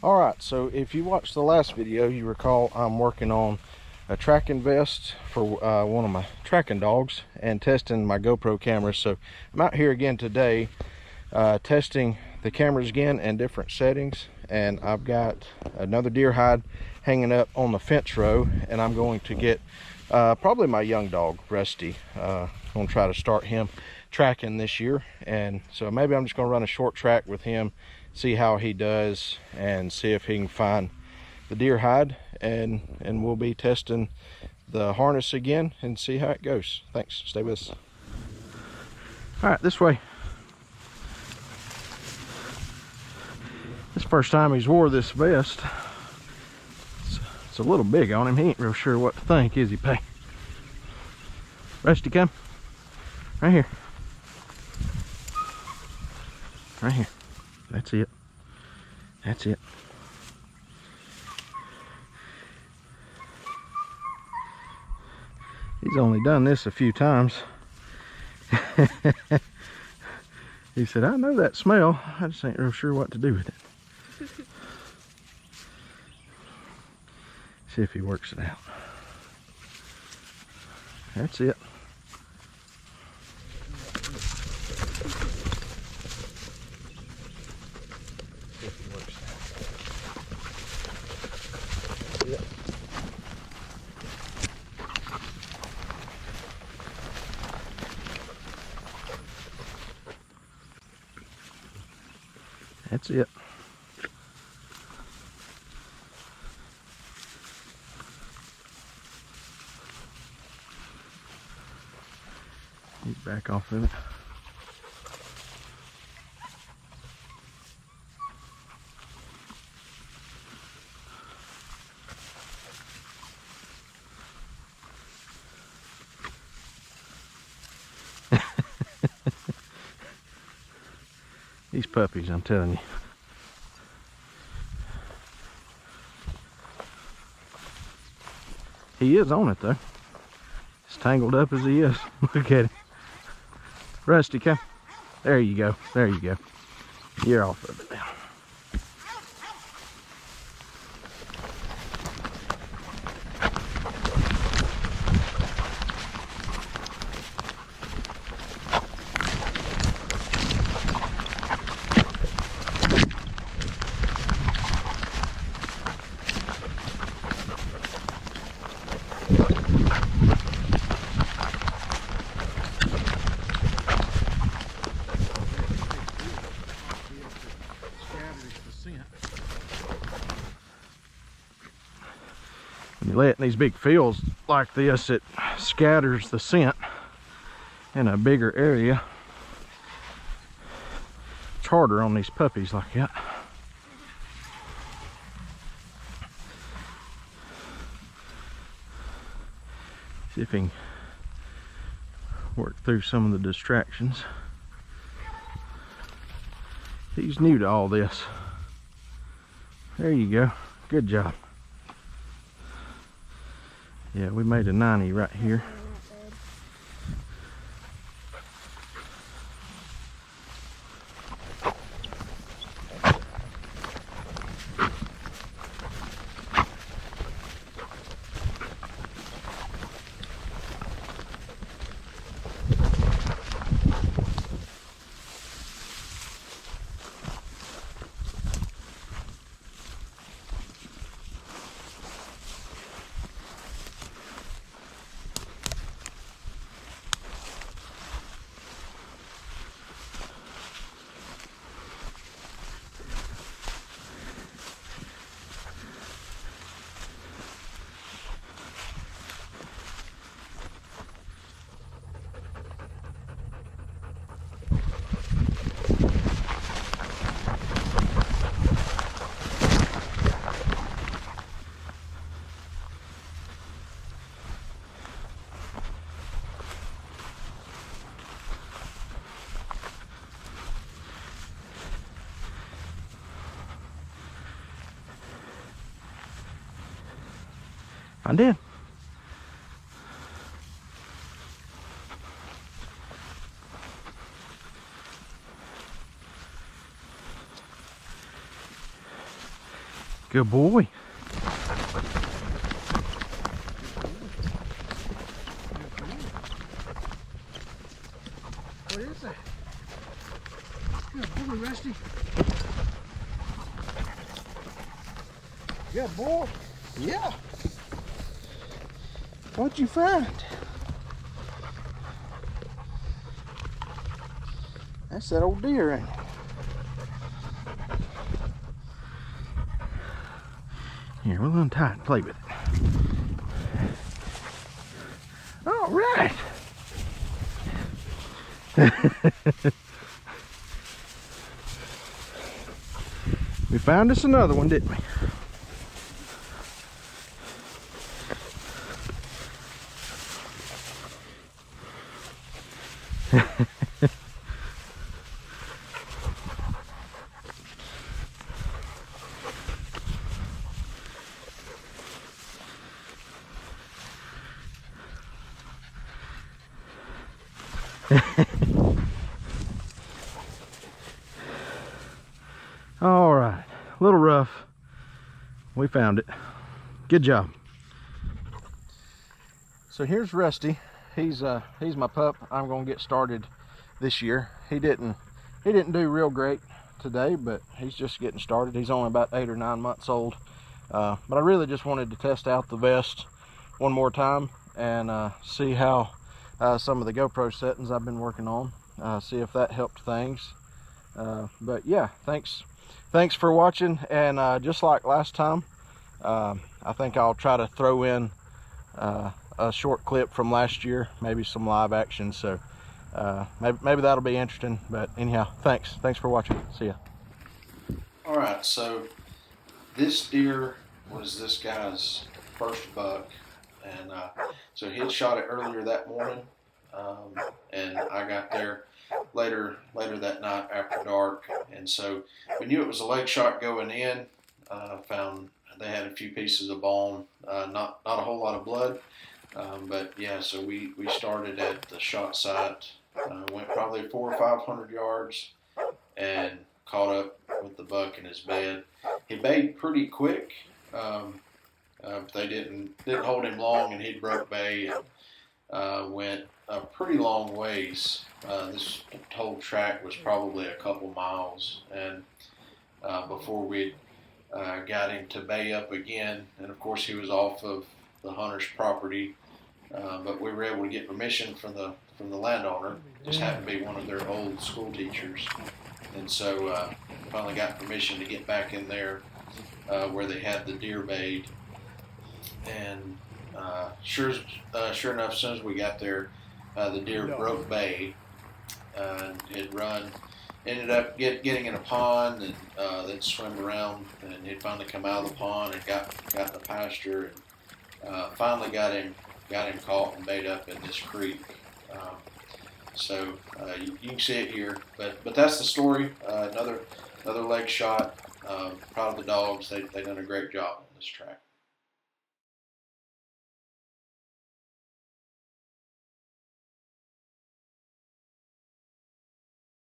Alright, so if you watched the last video, you recall I'm working on a tracking vest for one of my tracking dogs and testing my GoPro cameras. So I'm out here again today testing the cameras again in different settings, and I've got another deer hide hanging up on the fence row, and I'm going to get probably my young dog Rusty. I'm going to try to start him tracking this year, and so maybe I'm just going to run a short track with him, see how he does, and see if he can find the deer hide, and we'll be testing the harness again and see how it goes. Thanks, stay with us. All right, this way. This first time he's wore this vest. It's a little big on him. He ain't real sure what to think, is he, Pay? Rusty, come right here. Right here. That's it. That's it. He's only done this a few times. He said, I know that smell. I just ain't real sure what to do with it. See if he works it out. That's it. That's it. He's back off of it. These puppies, I'm telling you. He is on it though. As tangled up as he is. Look at him. Rusty, come. There you go. There you go. You're off of it now. When you lay it in these big fields like this, it scatters the scent in a bigger area. It's harder on these puppies like that. See if he can work through some of the distractions. He's new to all this. There you go. Good job. Yeah, we made a 90 right here. I did. Good boy. What is that? Good boy, Rusty. Good boy. Yeah. What'd you find? That's that old deer, ain't it? Here, we'll untie it and play with it. All right. We found us another one, didn't we? All right, a little rough. We found it. Good job. So here's Rusty. He's my pup. I'm gonna get started this year. He didn't do real great today, but he's just getting started. He's only about 8 or 9 months old. But I really just wanted to test out the vest one more time and see how some of the GoPro settings I've been working on, see if that helped things. But yeah, thanks for watching, and just like last time, I think I'll try to throw in a short clip from last year, maybe some live action, so maybe that'll be interesting. But anyhow, thanks for watching. See ya. All right, so this deer was this guy's first buck, and so he had shot it earlier that morning, and I got there later that night after dark, and so we knew it was a leg shot going in. Found they had a few pieces of bone, not a whole lot of blood, but yeah, so we started at the shot site, went probably 400 or 500 yards, and caught up with the buck in his bed. He bayed pretty quick. They didn't hold him long, and he broke bay and went a pretty long ways. This whole track was probably a couple miles, and before we got him to bay up again, and of course he was off of the hunter's property, but we were able to get permission from the landowner. Just happened to be one of their old school teachers, and so finally got permission to get back in there where they had the deer bayed. And sure enough, as soon as we got there, the deer broke bay, and it ended up getting in a pond, and they'd swim around, and he'd finally come out of the pond and got in the pasture, and finally got him caught and bayed up in this creek. So you can see it here, but that's the story. Another leg shot. Proud of the dogs. They done a great job on this track.